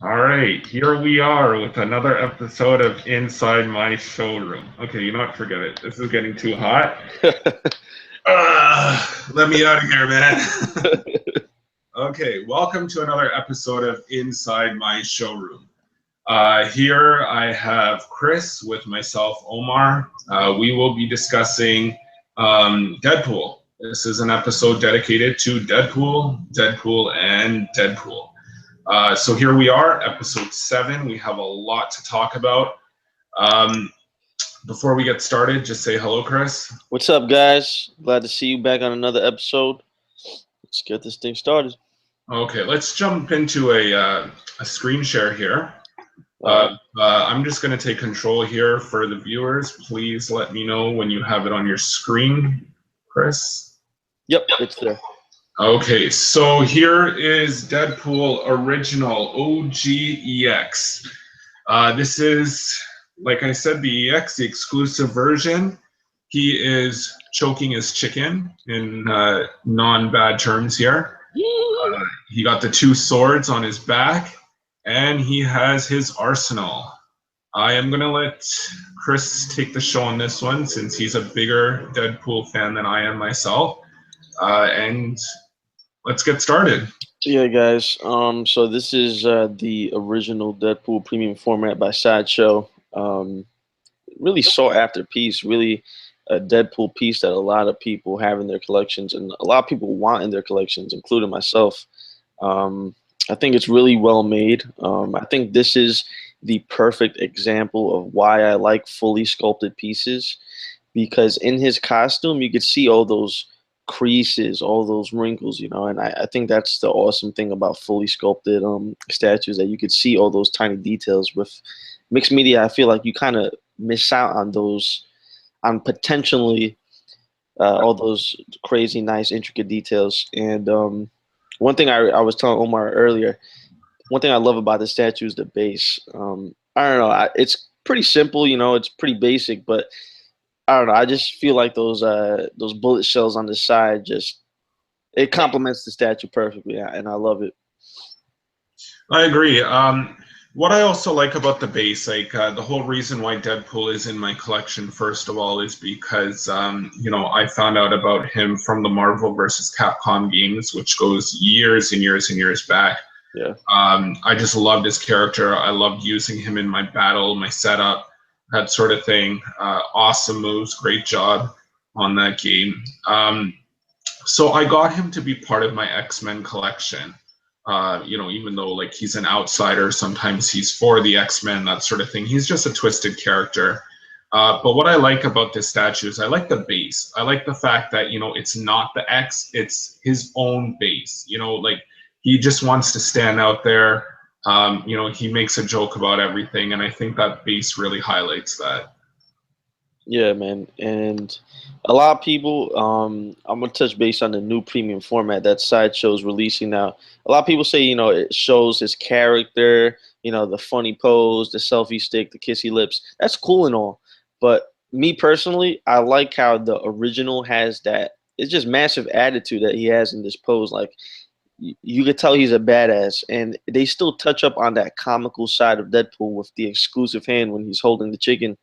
All right, here we are with another episode of Inside My Showroom. Okay, you know what? Forget it. This is getting too hot. Let me out of here, man. Okay, welcome to another episode of Inside My Showroom. Here I have Chris with myself, Omar. We will be discussing Deadpool. This is an episode dedicated to Deadpool, Deadpool, and Deadpool. So here we are, episode 7. We have a lot to talk about. Um, Before we get started, just say hello, Chris. What's up, guys? Glad to see you back on another episode. Let's get this thing started. Okay, let's jump into a screen share here. All I'm just going to take control here for the viewers. Please let me know when you have it on your screen, Chris. Yep, it's there. Okay, so here is Deadpool Original OG EX. This is, like I said, the EX, the exclusive version. He is choking his chicken in non-bad terms here. He got the 2 swords on his back, and he has his arsenal. I am going to let Chris take the show on this one since he's a bigger Deadpool fan than I am myself. And let's get started. Yeah, guys. So this is the original Deadpool premium format by Sideshow. Really sought after piece. Really a Deadpool piece that a lot of people have in their collections, and a lot of people want in their collections, including myself. I think it's really well made. I think this is the perfect example of why I like fully sculpted pieces, because in his costume you could see all those creases, all those wrinkles, and I think that's the awesome thing about fully sculpted statues, that you could see all those tiny details. With mixed media, I feel like you kind of miss out on those, on potentially all those crazy, nice, intricate details. And one thing I was telling Omar earlier, one thing I love about the statue is the base. I don't know, it's pretty simple, it's pretty basic, but I don't know. I just feel like those bullet shells on the side, just it complements the statue perfectly, and I love it. I agree. What I also like about the base, like the whole reason why Deadpool is in my collection, first of all, is because I found out about him from the Marvel versus Capcom games, which goes years and years and years back. Yeah. I just loved his character. I loved using him in my battle, my setup, that sort of thing. Awesome moves, great job on that game. So I got him to be part of my X-Men collection. Even though like he's an outsider, sometimes he's for the X-Men, that sort of thing. He's just a twisted character. But what I like about this statue is I like the base. I like the fact that, it's not the X, it's his own base. Like he just wants to stand out there. He makes a joke about everything, and I think that base really highlights that. Yeah, man. And a lot of people, I'm gonna touch base on the new premium format that Sideshow's releasing now. A lot of people say, it shows his character, the funny pose, the selfie stick, the kissy lips. That's cool and all. But me personally, I like how the original has that. It's just massive attitude that he has in this pose. Like you could tell he's a badass, and they still touch up on that comical side of Deadpool with the exclusive hand when he's holding the chicken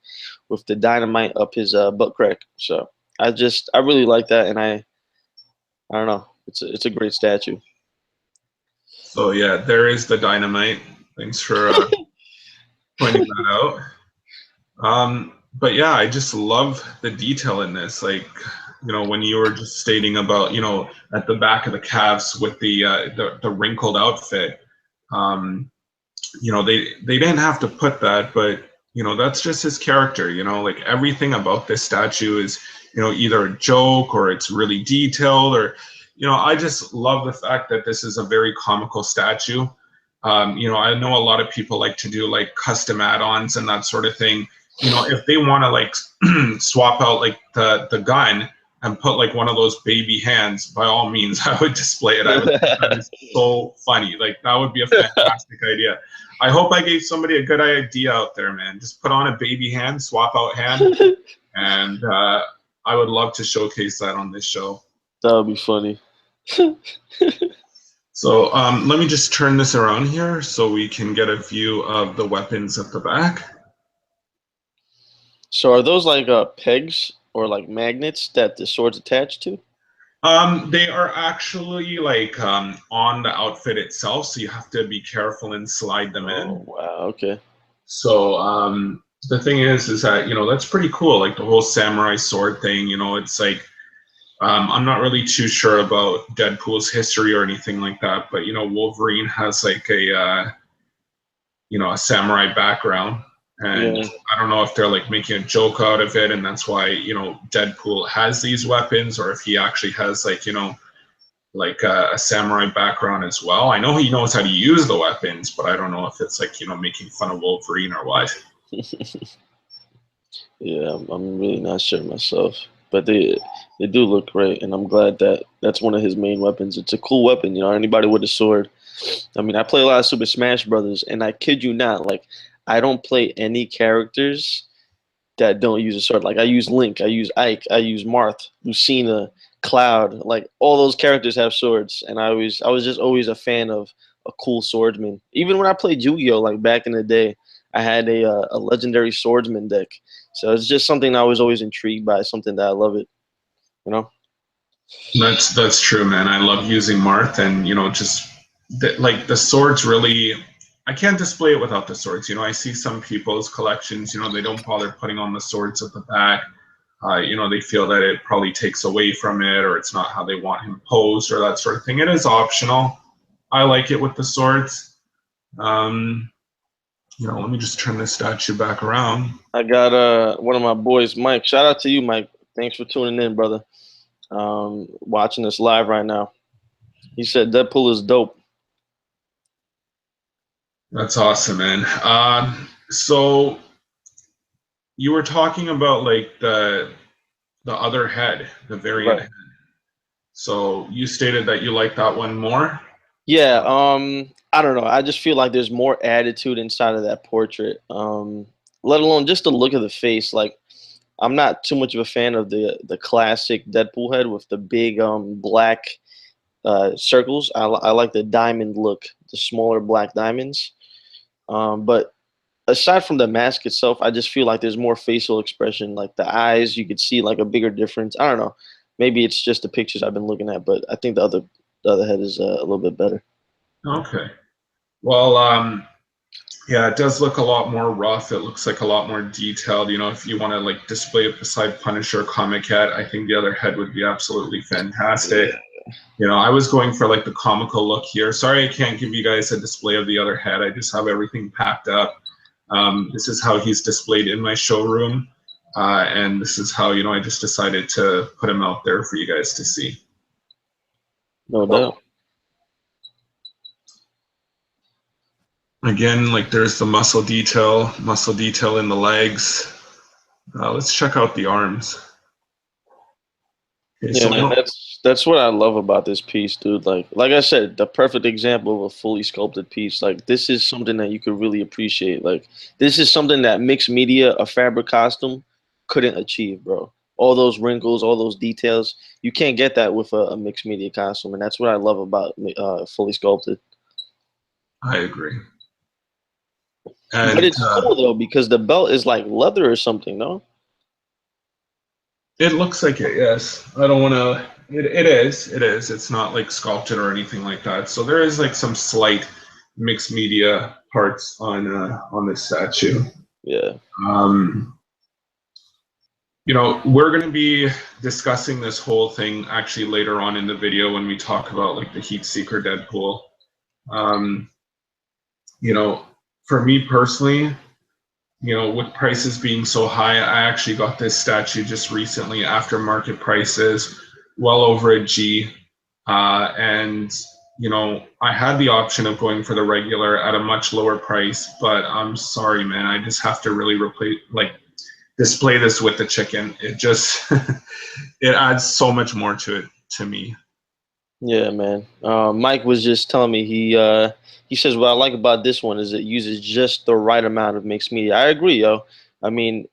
with the dynamite up his butt crack. So I really like that, and I don't know, it's a great statue. So yeah, there is the dynamite. Thanks for pointing that out. But yeah, I just love the detail in this. Like, when you were just stating about, at the back of the calves with the wrinkled outfit, they didn't have to put that, but that's just his character. Like everything about this statue is, either a joke or it's really detailed, or I just love the fact that this is a very comical statue. I know a lot of people like to do like custom add-ons and that sort of thing. If they want to like swap out like the gun and put like one of those baby hands, by all means, I would display it. I would think that is so funny. Like that would be a fantastic idea. I hope I gave somebody a good idea out there, man. Just put on a baby hand, swap out hand, and I would love to showcase that on this show. That would be funny. So let me just turn this around here so we can get a view of the weapons at the back. So are those like pegs or like magnets that the sword's attached to? They are actually like on the outfit itself, so you have to be careful and slide them Oh in. wow, okay. So the thing is that that's pretty cool. Like the whole samurai sword thing. It's like I'm not really too sure about Deadpool's history or anything like that, but Wolverine has like a samurai background, and Yeah. I don't know if they're like making a joke out of it, and that's why Deadpool has these weapons, or if he actually has like like a samurai background as well. I know he knows how to use the weapons, but I don't know if it's like making fun of Wolverine or what. Yeah, I'm really not sure myself, but they do look great, and I'm glad that that's one of his main weapons. It's a cool weapon, anybody with a sword. I mean, I play a lot of Super Smash Brothers, and I kid you not, like I don't play any characters that don't use a sword. Like I use Link, I use Ike, I use Marth, Lucina, Cloud. Like all those characters have swords, and I was just always a fan of a cool swordsman. Even when I played Yu-Gi-Oh, like back in the day, I had a legendary swordsman deck. So it's just something I was always intrigued by, something that I love it. You know? That's true, man. I love using Marth, and just like the swords really. I can't display it without the swords. I see some people's collections. They don't bother putting on the swords at the back. They feel that it probably takes away from it, or it's not how they want him posed, or that sort of thing. It is optional. I like it with the swords. Let me just turn this statue back around. I got one of my boys, Mike. Shout out to you, Mike. Thanks for tuning in, brother. Watching this live right now. He said Deadpool is dope. That's awesome, man. So you were talking about like the other head, the variant Right. head. So you stated that you like that one more. Yeah, I don't know. I just feel like there's more attitude inside of that portrait. Let alone just the look of the face. Like I'm not too much of a fan of the classic Deadpool head with the big black circles. I like the diamond look, the smaller black diamonds. But aside from the mask itself, I just feel like there's more facial expression. Like the eyes, you could see like a bigger difference. I don't know. Maybe it's just the pictures I've been looking at, but I think the other head is a little bit better. Okay. Well, yeah, it does look a lot more rough. It looks like a lot more detailed. If you want to like display it beside Punisher comic head, I think the other head would be absolutely fantastic. I was going for like the comical look here. Sorry, I can't give you guys a display of the other head. I just have everything packed up. This is how he's displayed in my showroom. And this is how, I just decided to put him out there for you guys to see. No doubt. Again, like there's the muscle detail in the legs. Let's check out the arms. Okay, Yeah, so man, that's what I love about this piece, dude. Like I said, the perfect example of a fully sculpted piece. Like this is something that you could really appreciate. Like this is something that mixed media, a fabric costume, couldn't achieve, bro. All those wrinkles, all those details, you can't get that with a mixed media costume, and that's what I love about fully sculpted. I agree. But And it's cool though because the belt is like leather or something, no? it looks like it, yes. I don't want to. It is. It is. It's not like sculpted or anything like that. So there is like some slight mixed media parts on this statue. Yeah. Um, we're going to be discussing this whole thing actually later on in the video when we talk about like the Heat Seeker Deadpool. Um, you know, for me personally, with prices being so high, I actually got this statue just recently after market prices, well over a G. And, I had the option of going for the regular at a much lower price, but I'm sorry, man. I just have to really display this with the chicken. It just, it adds so much more to it to me. Yeah, man. Mike was just telling me he says what I like about this one is it uses just the right amount of mixed media. I agree, yo. I mean,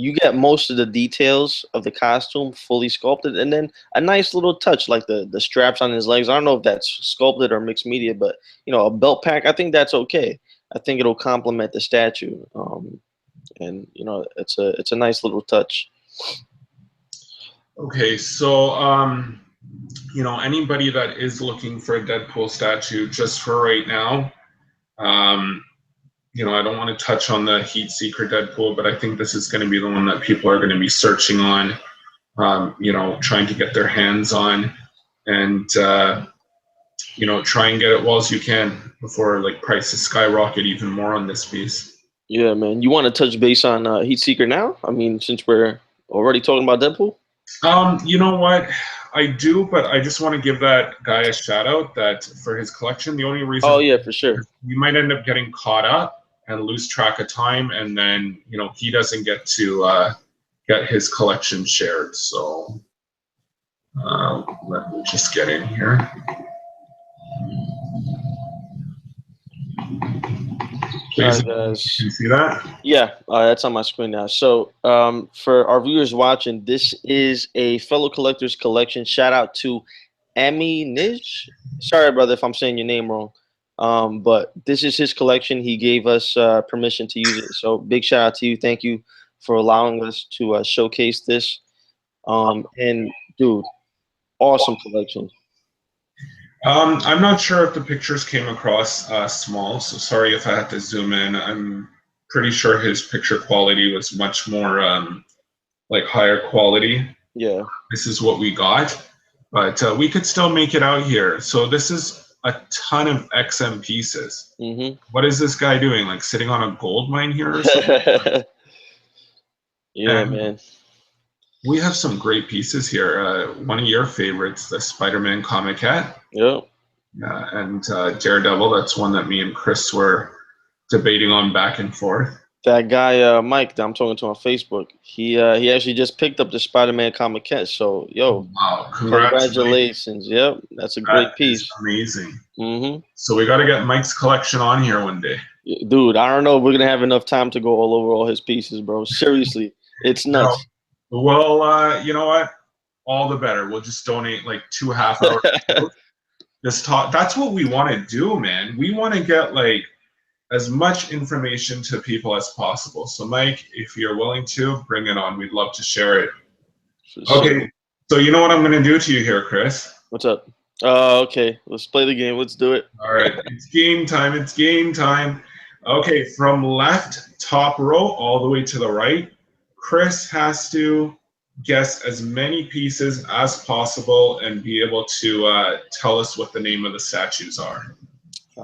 you get most of the details of the costume fully sculpted, and then a nice little touch like the straps on his legs. I don't know if that's sculpted or mixed media, but a belt pack. I think that's okay. I think it'll complement the statue, and it's a nice little touch. Okay, so anybody that is looking for a Deadpool statue, just for right now, I don't want to touch on the Heat Seeker Deadpool, but I think this is going to be the one that people are going to be searching on, trying to get their hands on, and try and get it well as you can before like prices skyrocket even more on this piece. Yeah, man. You want to touch base on Heat Seeker now? I mean, since we're already talking about Deadpool. You know what? I do, but I just want to give that guy a shout out that for his collection. The only reason, oh yeah, for sure, you might end up getting caught up and lose track of time, and then he doesn't get to get his collection shared. So let me just get in here. Please, guys. Can you see that? Yeah, that's on my screen now. So for our viewers watching, this is a fellow collector's collection. Shout out to Ami Nij. Sorry, brother, if I'm saying your name wrong. But this is his collection. He gave us permission to use it. So big shout out to you. Thank you for allowing us to showcase this. And dude, awesome collection. I'm not sure if the pictures came across small, so sorry if I had to zoom in. I'm pretty sure his picture quality was much more like higher quality. Yeah. This is what we got, but we could still make it out here. So this is a ton of XM pieces. Mm-hmm. What is this guy doing? Like sitting on a gold mine here or something? Yeah, man. We have some great pieces here. One of your favorites, the Spider-Man comic hat. Yep. Yeah, and Daredevil. That's one that me and Chris were debating on back and forth. That guy, Mike, that I'm talking to on Facebook, he actually just picked up the Spider-Man comic hat. So, yo, wow, congratulations! Yep, that's a great piece. Amazing. Mm-hmm. So we got to get Mike's collection on here one day. Dude, I don't know if we're gonna have enough time to go all over all his pieces, bro. Seriously, it's nuts. No. Well, you know what? All the better. We'll just donate like 2 half hours. Just talk. That's what we want to do, man. We want to get like as much information to people as possible. So, Mike, if you're willing to, bring it on. We'd love to share it. Okay. So you know what I'm going to do to you here, Chris? What's up? Okay. Let's play the game. Let's do it. All right. It's game time. It's game time. Okay. From left top row all the way to the right, Chris has to guess as many pieces as possible and be able to tell us what the name of the statues are.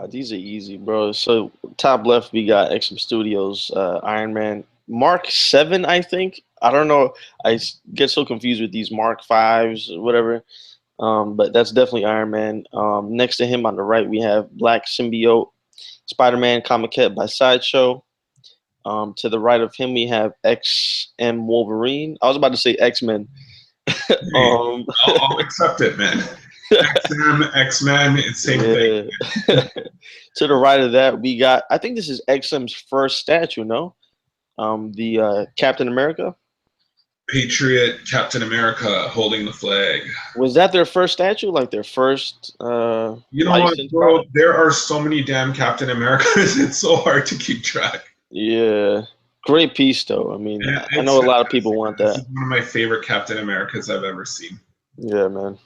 These are easy, bro. So top left, we got XM Studios, Iron Man Mark 7, I think. I don't know. I get so confused with these Mark 5s or whatever. But that's definitely Iron Man. Next to him on the right, we have Black Symbiote, Spider-Man comic hat by Sideshow. To the right of him, we have XM Wolverine. I was about to say X-Men. I'll accept it, man. XM, X-Men, it's same thing. To the right of that, we got, I think this is XM's first statue, no? The Captain America. Patriot Captain America holding the flag. Was that their first statue? Like their first you know what, bro? There are so many damn Captain Americas. It's so hard to keep track. Yeah. Great piece, though. I mean, I know a lot of people want that. This is one of my favorite Captain Americas I've ever seen. Yeah, man.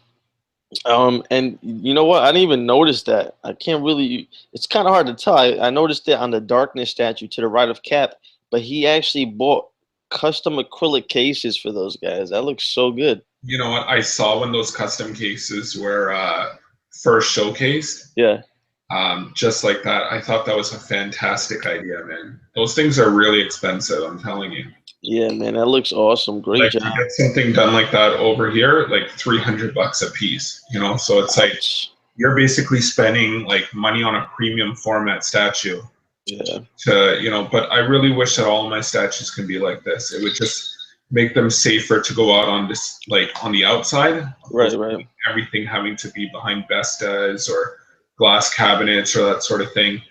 And you know what? I didn't even notice that. I can't really. It's kind of hard to tell. I noticed it on the Darkness statue to the right of Cap, but he actually bought custom acrylic cases for those guys. That looks so good. You know what? I saw when those custom cases were first showcased. Yeah. Just like that. I thought that was a fantastic idea, man. Those things are really expensive, I'm telling you. Yeah, man, that looks awesome. Great job. To get something done like that over here, like $300 a piece, you know? So it's like you're basically spending like money on a premium format statue. Yeah. But I really wish that all of my statues could be like this. It would just make them safer to go out on this, like on the outside. Right. Everything having to be behind Bestas or glass cabinets or that sort of thing.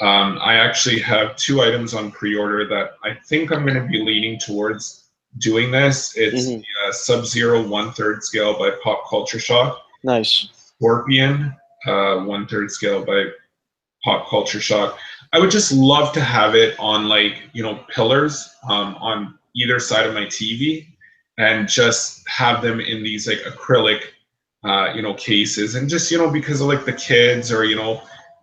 I actually have 2 items on pre-order that I think I'm going to be leaning towards doing this. It's Hmm. the Sub-Zero 1/3 scale by Pop Culture Shock. Nice. Scorpion 1/3 scale by Pop Culture Shock. I would just love to have it on like, pillars on either side of my TV, and just have them in these like acrylic, cases, and just, because of like the kids, or,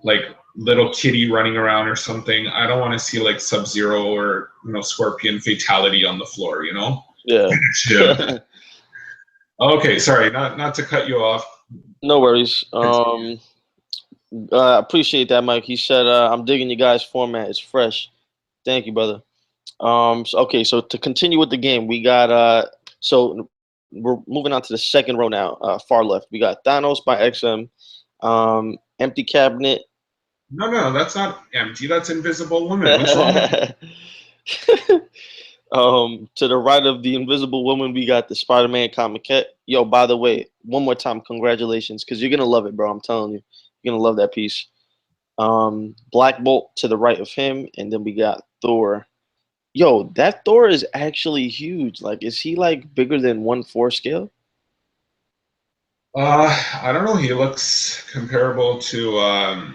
like little kitty running around or something. I don't want to see like Sub-Zero or, Scorpion fatality on the floor, Yeah. Yeah. Okay, sorry, not to cut you off. No worries. Appreciate that, Mike. He said, "I'm digging you guys' format. It's fresh. Thank you, brother." Okay, so to continue with the game, we got so we're moving on to the second row now. Far left, we got Thanos by XM, Empty Cabinet. No, that's not empty. That's Invisible Woman. What's wrong with To the right of the Invisible Woman, we got the Spider-Man comiquette. Yo, by the way, one more time, congratulations, because you're gonna love it, bro. I'm telling you, you're gonna love that piece. Black Bolt to the right of him, and then we got Thor. Yo, that Thor is actually huge. Like, is he like bigger than 1/4 scale? I don't know. He looks comparable to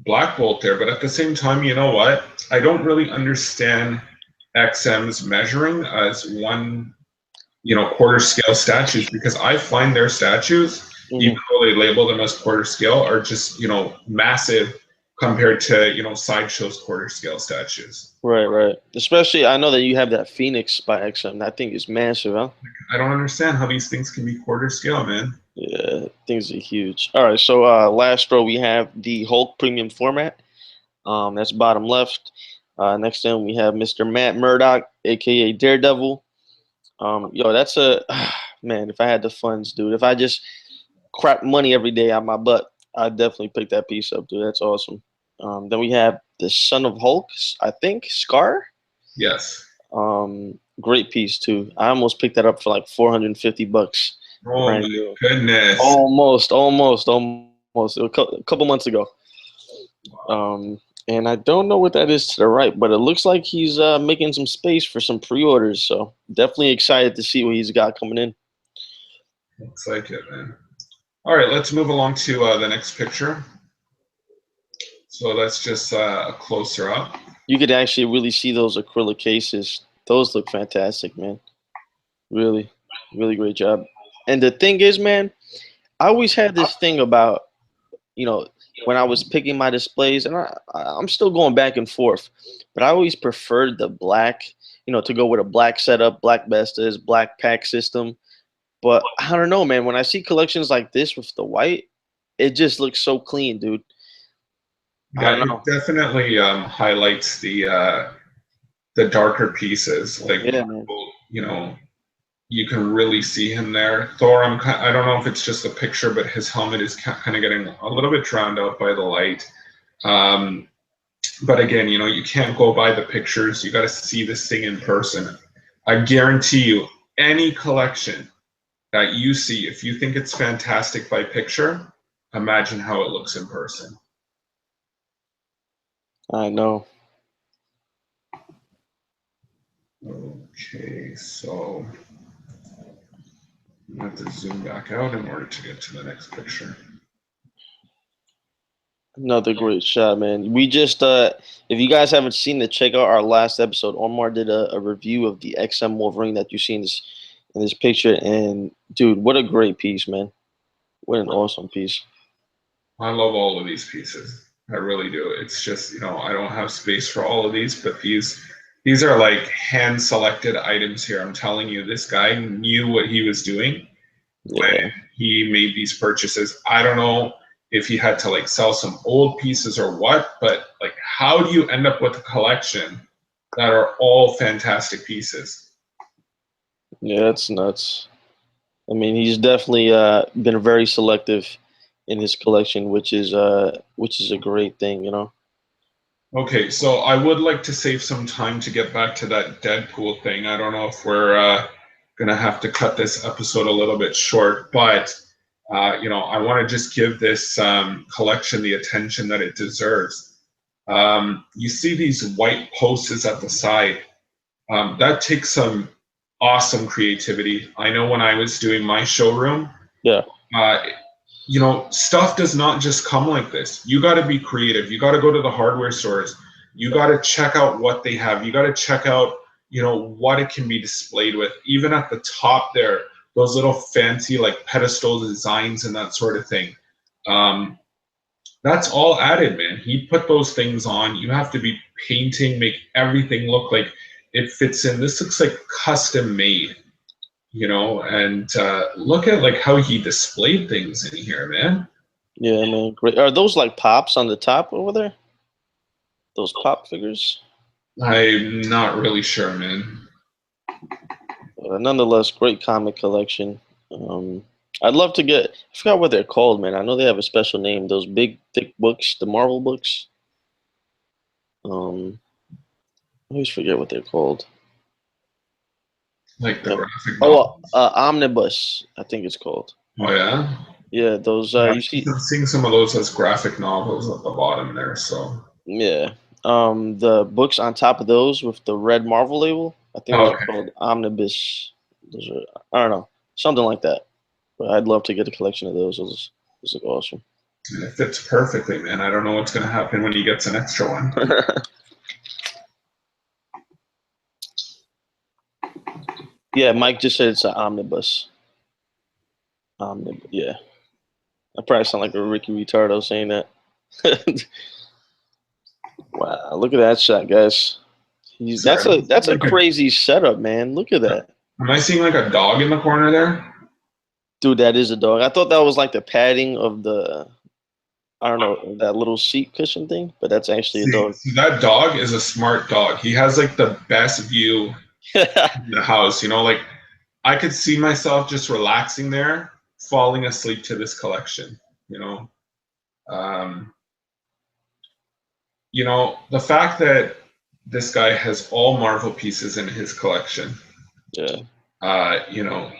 Black Bolt there, but at the same time, you know what? I don't really understand XM's measuring as one, quarter scale statues, because I find their statues, even Mhm. though they label them as quarter scale, are just, massive compared to, Sideshow's quarter scale statues. Right, right. Especially, I know that you have that Phoenix by XM. That thing is massive, huh? I don't understand how these things can be quarter scale, man. Yeah, things are huge. All right, so last row we have the Hulk premium format. That's bottom left. Next then we have Mr. Matt Murdock, aka Daredevil. Yo, that's a man. If I had the funds, dude, if I just crap money every day out my butt, I'd definitely pick that piece up, dude. That's awesome. Then we have the Son of Hulk, I think, Scar. Yes. Great piece too. I almost picked that up for like $450, Oh brand my new. goodness. Almost. A couple months ago. Um, and I don't know what that is to the right, but it looks like he's making some space for some pre-orders. So definitely excited to see what he's got coming in. Looks like it, man. All right, let's move along to the next picture. So that's just a closer up. You could actually really see those acrylic cases. Those look fantastic, man. Really, really great job. And the thing is, man, I always had this thing about, you know, when I was picking my displays, and I'm still going back and forth, but I always preferred the black, to go with a black setup, black Vestas, black pack system. But I don't know, man. When I see collections like this with the white, it just looks so clean, dude. I Yeah, don't it know. definitely highlights the darker pieces. Like, Yeah, man. you can really see him there. Thor, I don't know if it's just a picture, but his helmet is kind of getting a little bit drowned out by the light. Um, but again, you can't go by the pictures. You got to see this thing in person. I guarantee you, any collection that you see, if you think it's fantastic by picture, imagine how it looks in person. I know. Okay, so I have to zoom back out in order to get to the next picture. Another great shot, man. We just, if you guys haven't seen it, check out our last episode. Omar did a review of the XM Wolverine that you see in this picture, and dude, what a great piece, man! What an awesome piece. I love all of these pieces. I really do. It's just, I don't have space for all of these, but these are like hand selected items here. I'm telling you, this guy knew what he was doing when Yeah. he made these purchases. I don't know if he had to like sell some old pieces or what, but like, how do you end up with a collection that are all fantastic pieces? Yeah, that's nuts. I mean, he's definitely been very selective in his collection, which is a great thing. Okay, so I would like to save some time to get back to that Deadpool thing. I don't know if we're gonna have to cut this episode a little bit short, but I want to just give this collection the attention that it deserves. You see these white posters at the side. That takes some awesome creativity. I know when I was doing my showroom, Yeah. uh, you know, stuff does not just come like this. You got to be creative. You got to go to the hardware stores. You got to check out what they have. You got to check out, you know, what it can be displayed with. Even at the top there, those little fancy like pedestal designs and that sort of thing. That's all added, man. He put those things on. You have to be painting, make everything look like it fits in. This looks like custom made, you know, and look at like how he displayed things in here, man. Yeah, man. Great. Are those like pops on the top over there? Those pop figures? I'm not really sure, man. Nonetheless, great comic collection. I'd love to get. I forgot what they're called, man. I know they have a special name. Those big, thick books, the Marvel books. I always forget what they're called. Like the Yep. graphic Oh, novels. Omnibus, I think it's called. Oh yeah. Yeah, those. Yeah, You see, I'm seeing some of those as graphic novels at the bottom there. So. yeah. The books on top of those with the red Marvel label. I think those are Okay. called Omnibus. Those are. I don't know, something like that. But I'd love to get a collection of those. Those look awesome. And it fits perfectly, man. I don't know what's going to happen when he gets an extra one. Yeah, Mike just said it's an omnibus. Yeah. I probably sound like a Ricky Ritardo saying that. Wow, look at that shot, guys. Sorry. That's a crazy setup, man. Look at that. Am I seeing like a dog in the corner there? Dude, that is a dog. I thought that was like the padding of the, I don't know, that little seat cushion thing, but that's actually a dog. See, that dog is a smart dog. He has like the best view in the house. You know, like I could see myself just relaxing there, falling asleep to this collection. You know, um, the fact that this guy has all Marvel pieces in his collection. Yeah.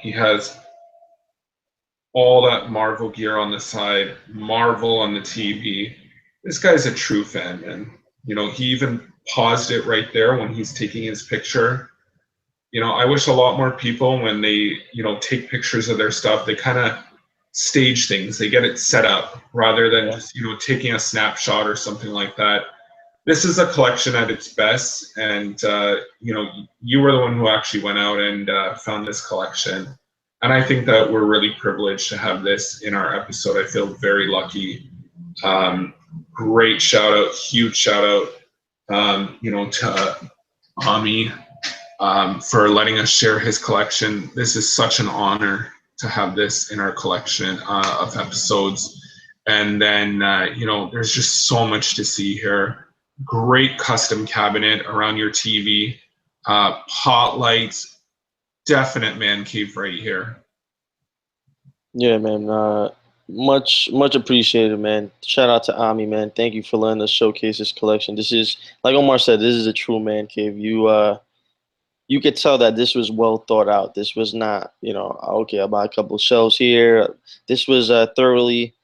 He has all that Marvel gear on the side, Marvel on the TV. This guy's a true fan, man. He even paused it right there when he's taking his picture. I wish a lot more people, when they, take pictures of their stuff, they kind of stage things. They get it set up rather than just, taking a snapshot or something like that. This is a collection at its best. And, you were the one who actually went out and found this collection. And I think that we're really privileged to have this in our episode. I feel very lucky. Great shout out, huge shout out, to Ami for letting us share his collection. This is such an honor to have this in our collection of episodes. And then, there's just so much to see here. Great custom cabinet around your TV, pot lights, definite man cave right here. Yeah, man. Much appreciated, man. Shout out to Ami, man. Thank you for letting us showcase this collection. This is, like Omar said, this is a true man cave. You could tell that this was well thought out. This was not, okay, I'll buy a couple shelves here. This was thoroughly,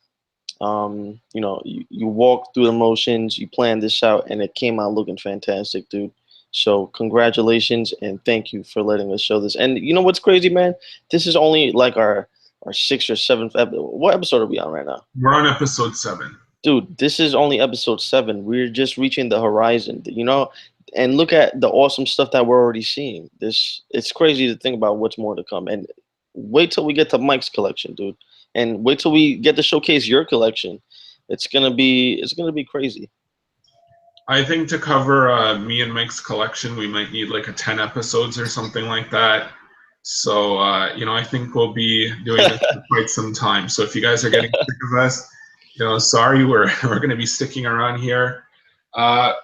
you walked through the motions, you planned this out, and it came out looking fantastic, dude. So congratulations and thank you for letting us show this. And you know what's crazy, man? This is only like our sixth or seventh episode. What episode are we on right now? We're on episode 7. Dude, this is only episode 7. We're just reaching the horizon, and look at the awesome stuff that we're already seeing. It's crazy to think about what's more to come. And wait till we get to Mike's collection, dude. And wait till we get to showcase your collection. It's gonna be crazy. I think to cover me and Mike's collection, we might need like a 10 episodes or something like that. So, I think we'll be doing this for quite some time. So if you guys are getting sick of us, sorry, we're going to be sticking around here.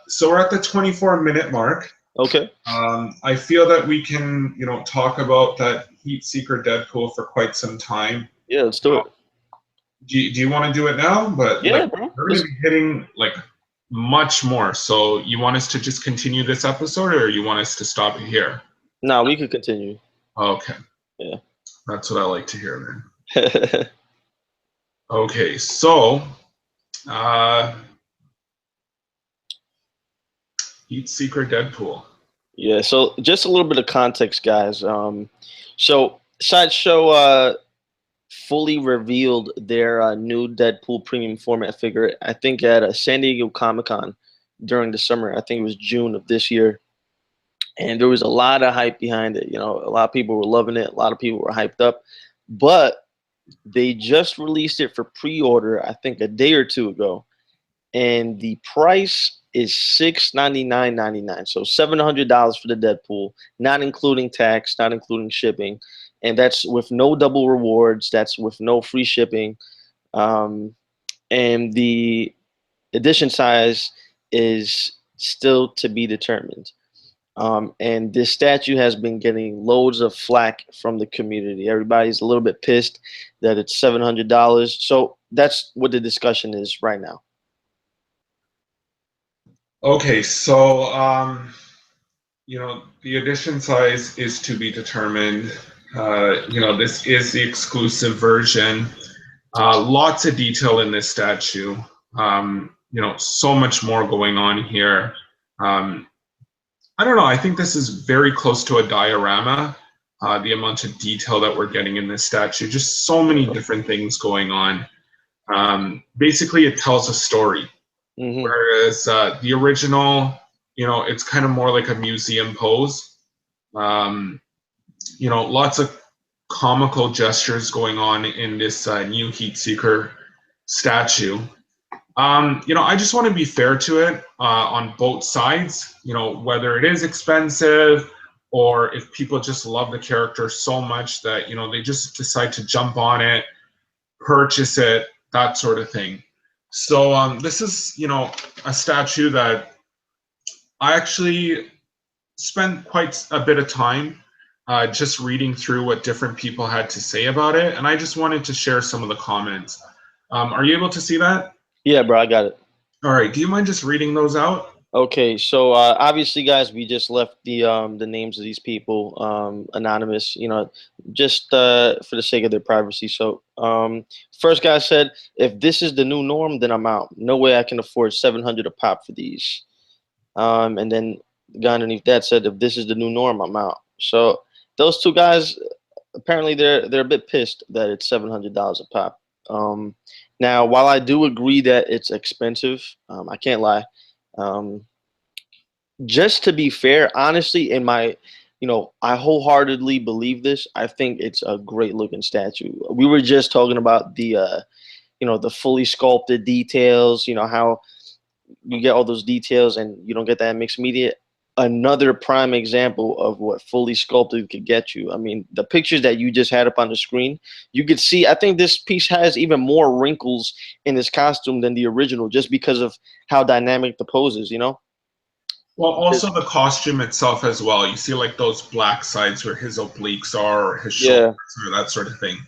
So we're at the 24-minute mark. Okay. I feel that we can, talk about that Heat Seeker Deadpool for quite some time. Yeah, let's do it. Do you want to do it now? But yeah, bro. We're going to be hitting like much more. So you want us to just continue this episode, or you want us to stop it here? No, we could continue. Okay. Yeah. That's what I like to hear, man. Okay, so Heat Seeker Deadpool. Yeah, so just a little bit of context, guys. So Sideshow fully revealed their new Deadpool premium format figure, I think at San Diego Comic-Con during the summer. I think it was June of this year. And there was a lot of hype behind it. You know, a lot of people were loving it. A lot of people were hyped up. But they just released it for pre-order, I think a day or two ago. And the price is $699.99. So $700 for the Deadpool, not including tax, not including shipping. And that's with no double rewards. That's with no free shipping. And the edition size is still to be determined. And this statue has been getting loads of flack from the community. Everybody's a little bit pissed that it's $700. So that's what the discussion is right now. Okay, so the edition size is to be determined. This is the exclusive version. Lots of detail in this statue. So much more going on here. I don't know. I think this is very close to a diorama. The amount of detail that we're getting in this statue, just so many different things going on. Basically, it tells a story. Mm-hmm. Whereas the original, it's kind of more like a museum pose. Lots of comical gestures going on in this new Heat Seeker statue. I just want to be fair to it on both sides, whether it is expensive or if people just love the character so much that, they just decide to jump on it, purchase it, that sort of thing. So this is, a statue that I actually spent quite a bit of time just reading through what different people had to say about it. And I just wanted to share some of the comments. Are you able to see that? Yeah, bro, I got it. All right. Do you mind just reading those out? Okay, so obviously, guys, we just left the names of these people anonymous, just for the sake of their privacy. So, first guy said, "If this is the new norm, then I'm out. No way I can afford 700 a pop for these." And then the guy underneath that said, "If this is the new norm, I'm out." So those two guys, apparently, they're a bit pissed that it's $700 a pop. Now, while I do agree that it's expensive, I can't lie. Just to be fair, honestly, I wholeheartedly believe this. I think it's a great looking statue. We were just talking about the fully sculpted details, how you get all those details and you don't get that in mixed media. Another prime example of what fully sculpted could get you. I mean, the pictures that you just had up on the screen, you could see, I think this piece has even more wrinkles in his costume than the original just because of how dynamic the pose is, Well, also the costume itself as well. You see like those black sides where his obliques are or his shoulders or that sort of thing.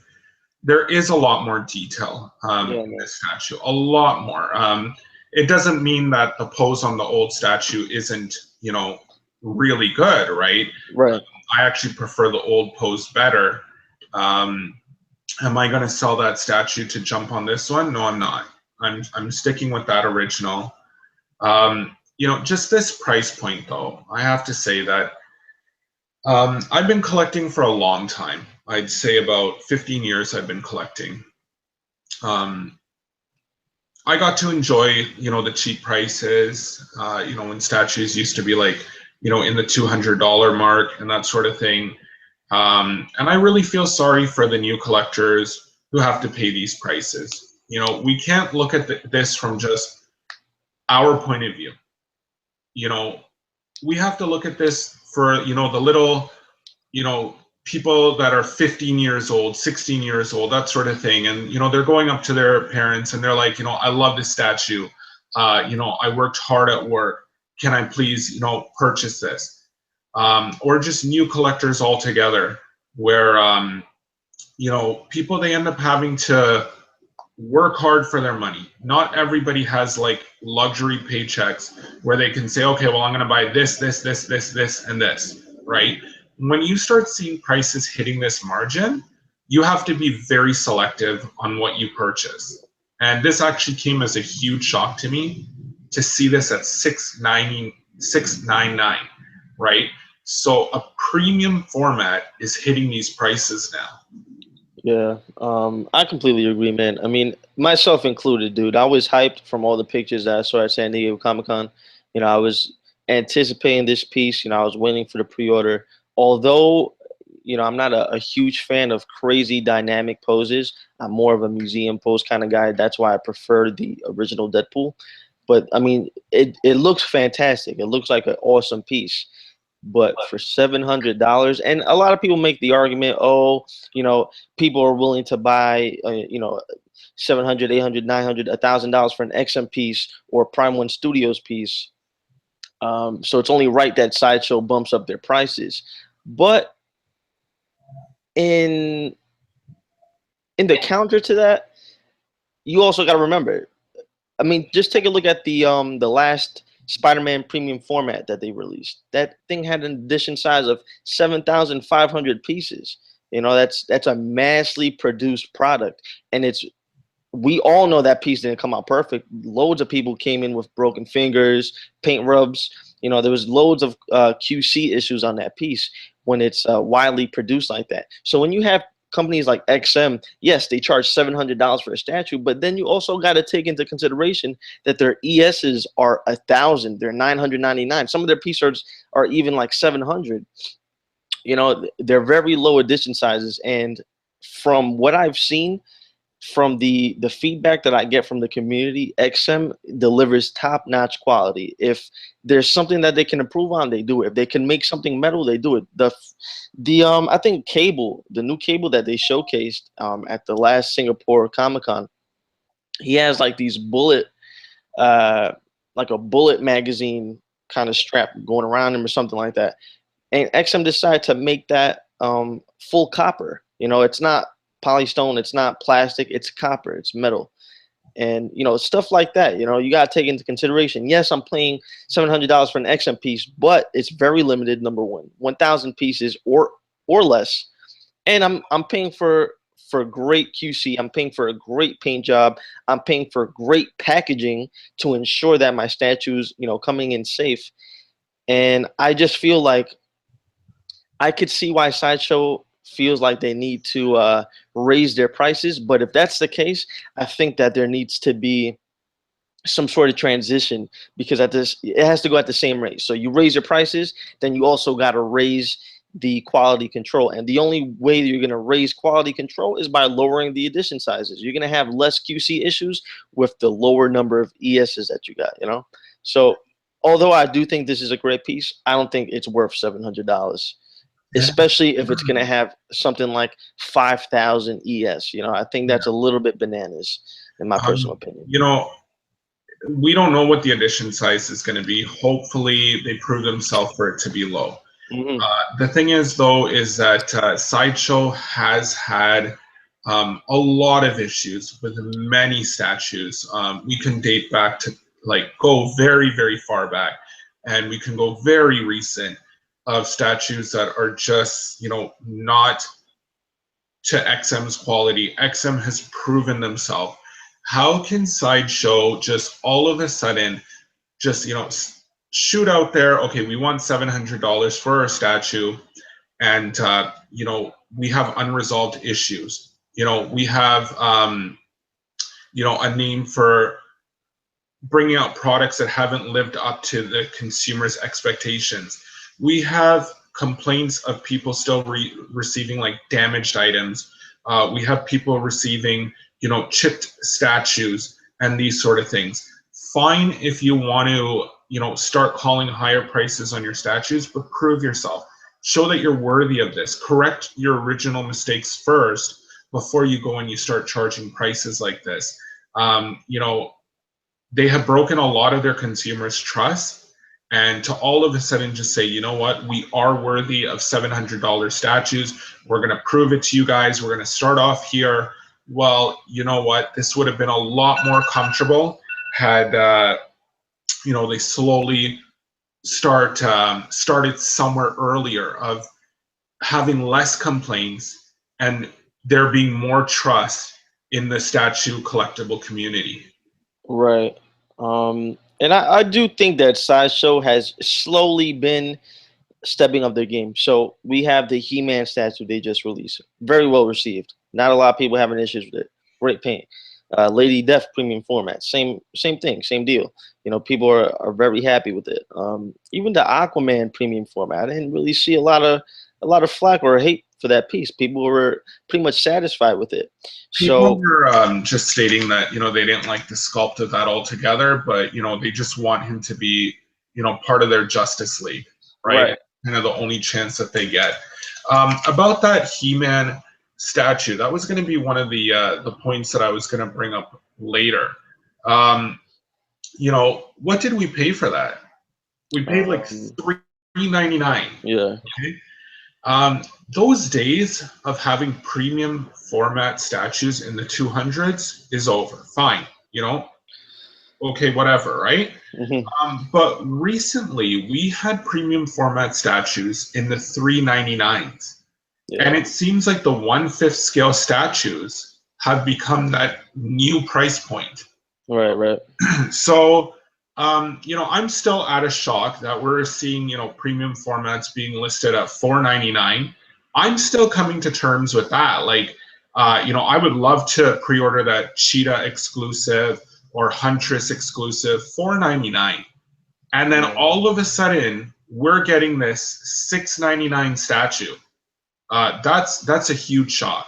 There is a lot more detail in this statue, a lot more. It doesn't mean that the pose on the old statue isn't, really good, right? Right. I actually prefer the old pose better. Am I going to sell that statue to jump on this one? No, I'm not. I'm sticking with that original. Just this price point, though, I have to say that I've been collecting for a long time. I'd say about 15 years I've been collecting. I got to enjoy, the cheap prices, when statues used to be like, in the $200 mark and that sort of thing. And I really feel sorry for the new collectors who have to pay these prices. We can't look at this from just our point of view. We have to look at this for, the little, people that are 15 years old, 16 years old, that sort of thing. And, they're going up to their parents and they're like, I love this statue. I worked hard at work. Can I please, purchase this? Or just new collectors altogether where, people, they end up having to work hard for their money. Not everybody has like luxury paychecks where they can say, okay, well, I'm going to buy this, and this, right? When you start seeing prices hitting this margin, you have to be very selective on what you purchase. And this actually came as a huge shock to me to see this at $699, right? So a premium format is hitting these prices now. Yeah, I completely agree, man. I mean, myself included, dude. I was hyped from all the pictures that I saw at San Diego Comic-Con. You know, I was anticipating this piece. You know, I was waiting for the pre-order. Although, you know, I'm not a huge fan of crazy dynamic poses. I'm more of a museum pose kind of guy. That's why I prefer the original Deadpool. But I mean, it looks fantastic. It looks like an awesome piece. But for $700, and a lot of people make the argument, oh, you know, people are willing to buy, you know, 700, 800, 900, $1,000 for an XM piece or Prime One Studios piece. So it's only right that Sideshow bumps up their prices. But in the counter to that, you also got to remember, I mean, just take a look at the last Spider-Man premium format that they released. That thing had an edition size of 7,500 pieces. You know, that's a massively produced product, and it's we all know that piece didn't come out perfect. Loads of people came in with broken fingers, paint rubs. You know, there was loads of QC issues on that piece when it's widely produced like that. So when you have companies like XM, yes, they charge $700 for a statue, but then you also got to take into consideration that their ESs are 1,000, they're 999. Some of their pieces are even like 700. You know, they're very low edition sizes, and from what I've seen, from the feedback that I get from the community, XM delivers top-notch quality. If there's something that they can improve on, they do it. If they can make something metal, they do it. The I think Cable, the new Cable that they showcased at the last Singapore Comic-Con, he has like these like a bullet magazine kind of strap going around him or something like that. And XM decided to make that full copper. You know, it's not polystone, it's not plastic, it's copper, it's metal. And you know, stuff like that, you know, you got to take into consideration. Yes, I'm paying $700 for an XM piece, but it's very limited. Number one, 1,000 pieces or less, and I'm paying for great QC. I'm paying for a great paint job. I'm paying for great packaging to ensure that my statues, you know, coming in safe. And I just feel like I could see why Sideshow feels like they need to raise their prices. But if that's the case, I think that there needs to be some sort of transition, because at this it has to go at the same rate. So you raise your prices, then you also got to raise the quality control. And the only way that you're going to raise quality control is by lowering the edition sizes. You're going to have less QC issues with the lower number of ESs that you got, you know? So although I do think this is a great piece, I don't think it's worth $700, especially if it's going to have something like 5,000 ES. You know, I think that's a little bit bananas in my personal opinion. You know, we don't know what the edition size is going to be. Hopefully they prove themselves for it to be low. The thing is, though, is that Sideshow has had a lot of issues with many statues. We can date back to, like, go very, very far back, and we can go very recent of statues that are just, you know, not to XM's quality. XM has proven themselves. How can Sideshow just all of a sudden just, you know, shoot out there, okay, we want $700 for our statue, and you know, we have unresolved issues. You know, we have you know, a name for bringing out products that haven't lived up to the consumer's expectations. We have complaints of people still receiving like damaged items. We have people receiving, you know, chipped statues and these sort of things. Fine if you want to, you know, start calling higher prices on your statues, but prove yourself. Show that you're worthy of this. Correct your original mistakes first before you go and you start charging prices like this. You know, they have broken a lot of their consumers' trust, and to all of a sudden just say, you know what, we are worthy of $700 statues. We're going to prove it to you guys. We're going to start off here. Well, you know what, this would have been a lot more comfortable had you know, they slowly started somewhere earlier of having less complaints and there being more trust in the statue collectible community. Right. And I do think that Sideshow has slowly been stepping up their game. So we have the He-Man statue they just released. Very well received. Not a lot of people having issues with it. Great paint. Lady Death premium format. Same thing. Same deal. You know, people are very happy with it. Even the Aquaman premium format, I didn't really see a lot of flack or hate for that piece. People were pretty much satisfied with it. People So were just stating that, you know, they didn't like the sculpt of that altogether, but, you know, they just want him to be, you know, part of their Justice League, right? right. Kind of the only chance that they get. About that He-Man statue, that was going to be one of the points that I was going to bring up later. You know, what did we pay for that? We paid like $3.99. Yeah. Okay. Those days of having premium format statues in the 200s is over. Fine, you know, okay, whatever, right? But recently we had premium format statues in the 399s. Yeah. And it seems like the 1/5 scale statues have become that new price point. Right. So, you know, I'm still at a shock that we're seeing, you know, premium formats being listed at $4.99. I'm still coming to terms with that. Like, you know, I would love to pre-order that Cheetah exclusive or Huntress exclusive, $4.99. And then all of a sudden, we're getting this $6.99 statue. That's a huge shock.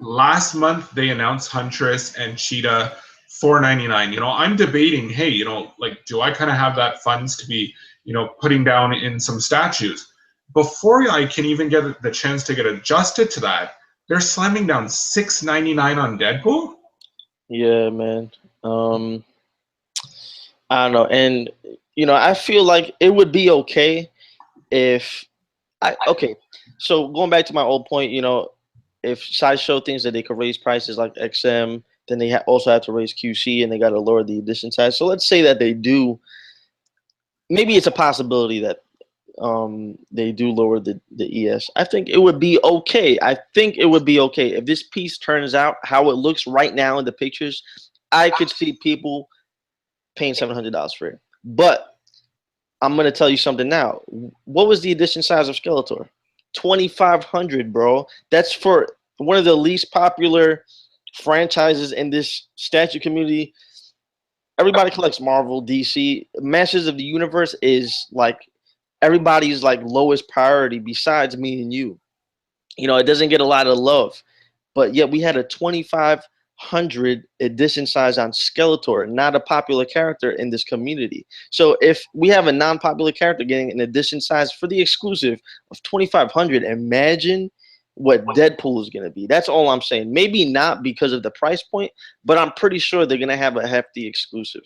Last month they announced Huntress and Cheetah $4.99. You know, I'm debating, hey, you know, like, do I kind of have that funds to be, you know, putting down in some statues? Before I can even get the chance to get adjusted to that, they're slamming down $6.99 on Deadpool. Yeah, man. I don't know, and you know, I feel like it would be okay if So going back to my old point, you know, if Sideshow thinks that they could raise prices like XM, then they also have to raise QC and they got to lower the edition size. So let's say that they do. Maybe it's a possibility that they do lower the ES. I think it would be okay. I think it would be okay if this piece turns out how it looks right now in the pictures. I could see people paying $700 for it. But I'm gonna tell you something now. What was the edition size of Skeletor? 2,500, bro. That's for one of the least popular franchises in this statue community. Everybody collects Marvel, DC. Masters of the Universe is like everybody's like lowest priority besides me and you. You know, it doesn't get a lot of love, but yet we had a 2,500 edition size on Skeletor, not a popular character in this community. So if we have a non-popular character getting an edition size for the exclusive of 2,500, imagine what Deadpool is going to be. That's all I'm saying. Maybe not because of the price point, but I'm pretty sure they're going to have a hefty exclusive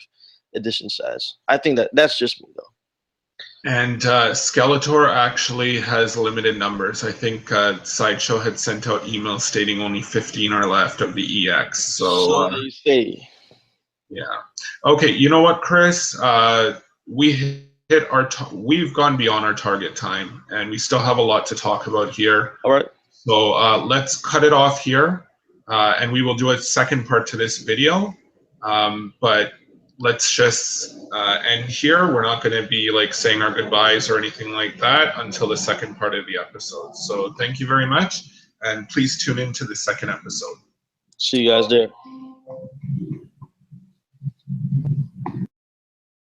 edition size. I think that's just me, though. And Skeletor actually has limited numbers. I think Sideshow had sent out emails stating only 15 are left of the EX. So they say. Yeah. Okay. You know what, Chris? We hit we've gone beyond our target time, and we still have a lot to talk about here. All right. So let's cut it off here, and we will do a second part to this video. But let's just end here. We're not going to be like saying our goodbyes or anything like that until the second part of the episode. So thank you very much, and please tune in to the second episode. See you guys there.